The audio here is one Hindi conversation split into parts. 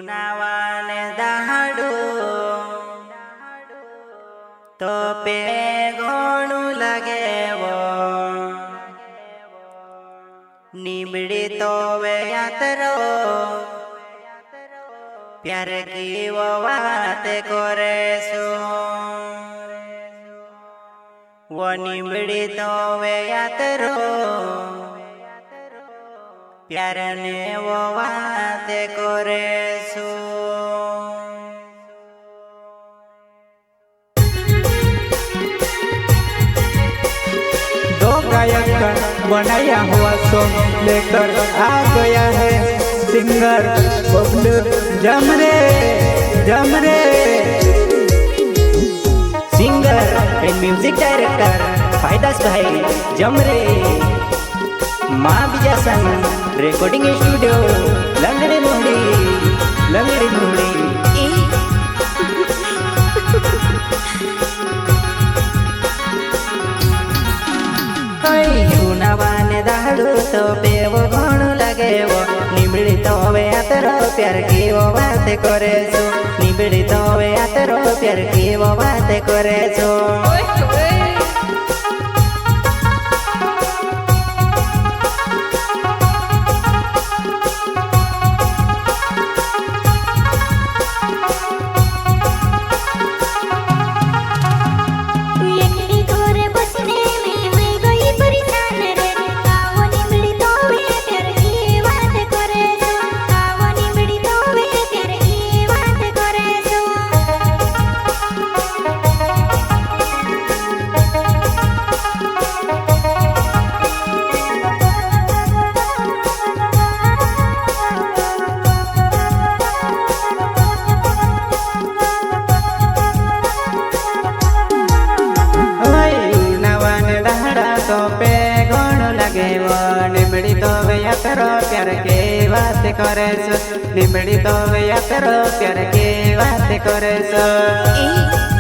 નાવાને દાડો તો પે ઘણું લાગે નીમડી તો વે યાતરો પ્યાર કી વો વાત કરે સો વો નીમડી તો વે યાતરો प्यार ने वो बात करे सो दो गायक बनाया हुआ सॉन्ग लेकर आ गया है सिंगर बबलू जमरे जमरे सिंगर एंड म्यूजिक डायरेक्टर फायदास भाई जमरे माँ बिजासन रिकॉर्डिंग स्टूडियो लंगड़ी लंगड़ी नावाने दाड़ू तो पेवो घणो लगे वो निबड़ी तो वे आतरो प्यार की वो बात करे सो निबड़ी तो वे आतरो प्यार की वो बात करे सो निबड़ी तो भैया तेरो प्यार के बात करे सो निबड़ी तो भैया तेरो प्यार के बात करे सो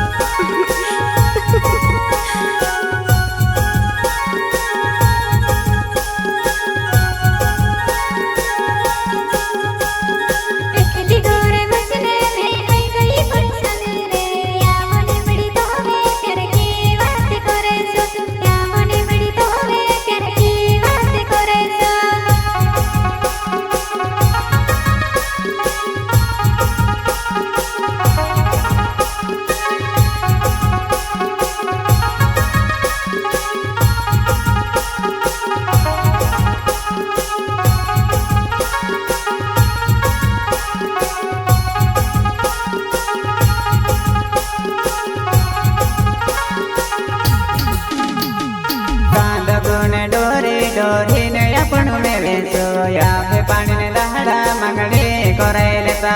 डोरी ने अपन में वेचो यावे पानी ने दहड़ा मंगनी कराए लेता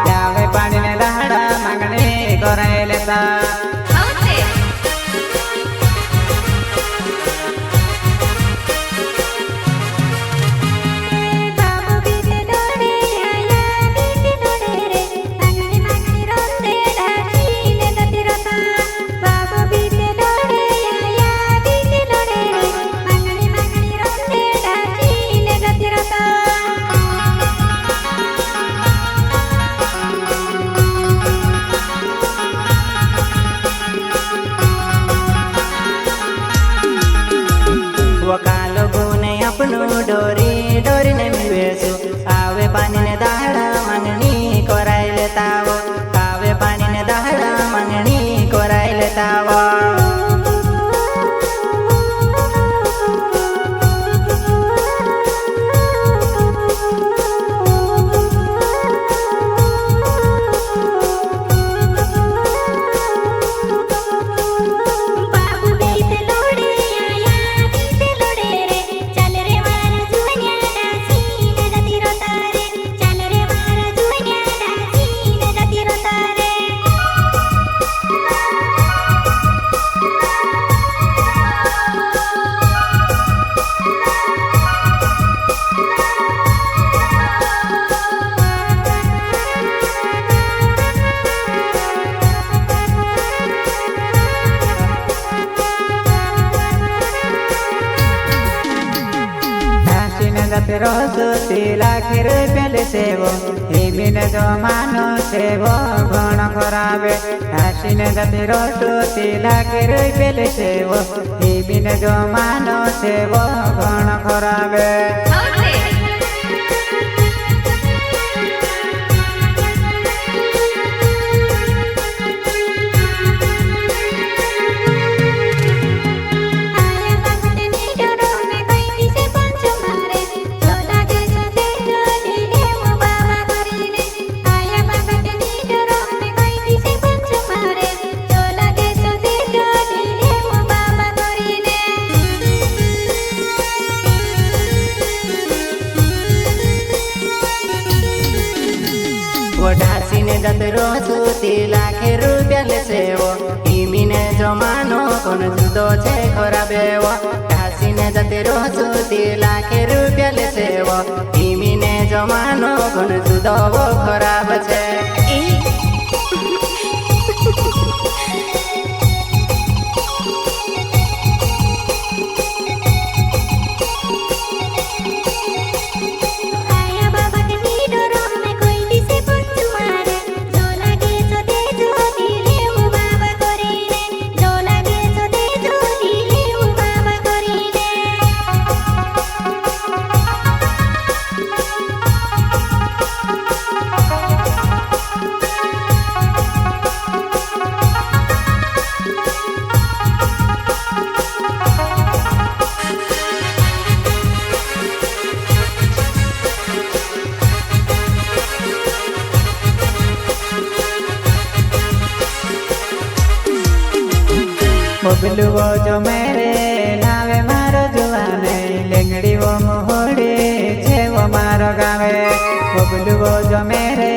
यावे पानी ने दहड़ा मंगनी कराए लेता डोरी डोरी ने मिवेसु आवे पानी ने दाहड़ा मंगनी कराए लेता वो आवे पानी ने दाहड़ा मंगनी कराए लेता वो જતી રહું લાખ રૂપિયા સેવો હિમીને જો માનો સેવો ઘણો ખરાબે હાસીને જતી રહું લાખ રૂપિયા સેવો હિમીને જો માનો સેવો ઘણો ખરાબે ઢાસીને જતો રહું લાખ રૂપિયા સેવો હિમીને જો માનો કોણ જુદો છે ખરાબ એવો ઢાસીને જતી રહું લાખ રૂપિયા સેવો હિમીને જો માનો કોણ જુદો ખરાબ છે બબલુ જો મેરે નાવે મારો જુવાને લેંગડી વો મોહડે છે વો મારો ગાવે બબલુ જો મેરે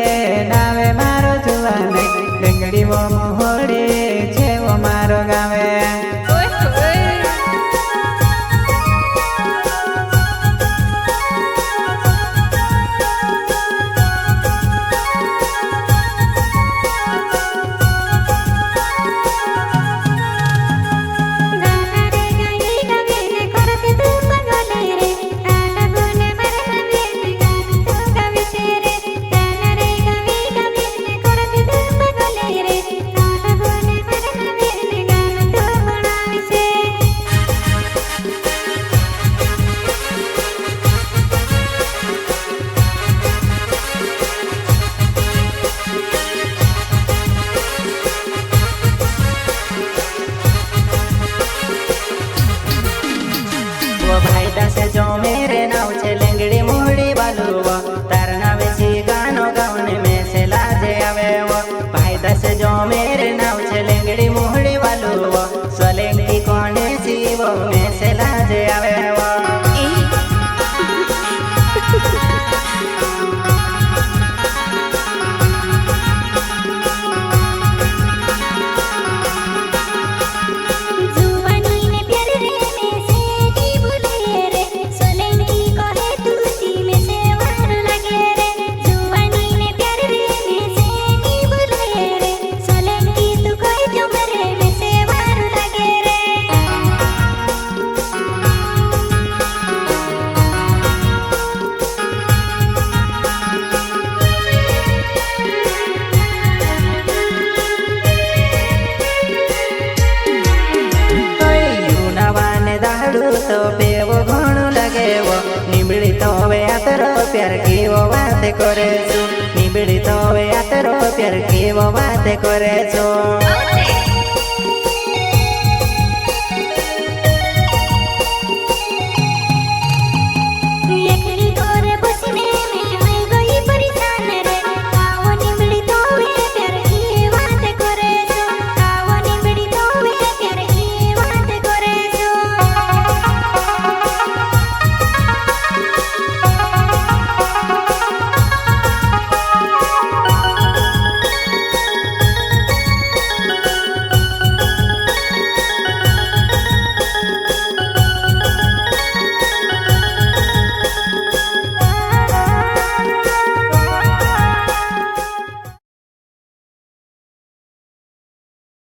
નાવે મારો જુવાને લેંગડી વો મોહડે છે વો મારો ગાવે से जो मेरे नाव छे लेंगड़ी मोहड़ी बालुवा तार नावे सी गानो गाउने में से लाजे आवे वो भाई दस जो मेरे नाव छे लेंगड़ी मोहड़ी बालुवा सोलेंगी कोने सी वो में से लाजे आवे वो तो पेवो घणो लगेवो निबड़ी तो वे आतरो प्यार केवो बात करे छो निबड़ी तो वे आतरो प्यार केवो बात करे छो।